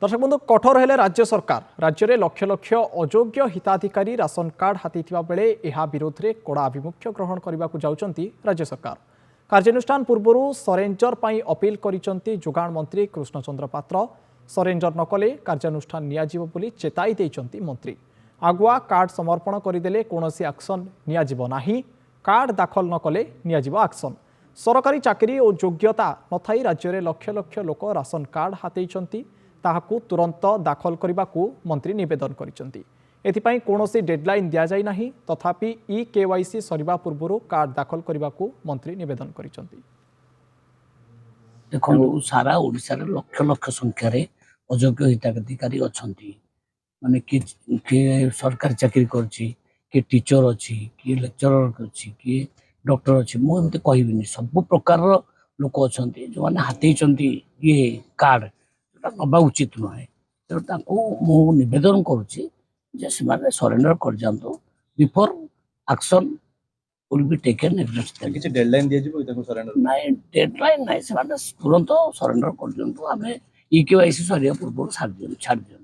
दर्शक बंधु कठोर हेले राज्य सरकार राज्य में लक्ष लक्ष अयोग्य हिताधिकारी राशन कार्ड हाथी बेले यह विरोध में कड़ा आभिमुख्य ग्रहण करने को जाउछंती राज्य सरकार। कार्यानुष्ठान पूर्व सरेंजर पर अपील करिसेंती जोगाण मंत्री कृष्णचंद्र पात्र। सरेंजर नकले कार्यानुष्ठान नियाजिबो बोली चेताई देइछंती मंत्री। आगुआ कार्ड समर्पण करदेले कौनसी एक्शन नियाजिबो नाही, कार्ड दाखल नकले नियाजिबो एक्शन। सरकारी चाकरी और योग्यता नथाई राज्य में लक्ष लक्ष लोक राशन कार्ड हाथेइछंती, ताहाकू तुरंत दाखल करने को मंत्री निवेदन करिसेंती। एथिपाई कौनसी डेडलाइन दिया जाई नाही, तथापि ई-केवाईसी सरिबा पूर्व कार्ड दाखल करने को मंत्री निवेदन करिसेंती। देखो सारा ओडिशा रे लक्ष लक्ष संख्यार अयोग्य हिताधिकारी अछंती, माने कि सरकारी चाकरी करछि, कि टीचर अच्छी, कि लेक्चरर अच्छी, कि डॉक्टर अच्छी, मुझे कहबिनी सब प्रकार लोक अच्छा जो मैंने हाथी ये कार्ड नवा उचित नुहे। तेणु निवेदन करुच्ची सरेंडर कर जातु before action will be taken against. किसी डेडलाइन दिया जिवो इताको सरेंडर नहीं, डेडलाइन नहीं, से तुरंत सरेंडर कर दियंतु। आमे ई-केवाईसी सरिया पूर्व छाड़ दियंतु।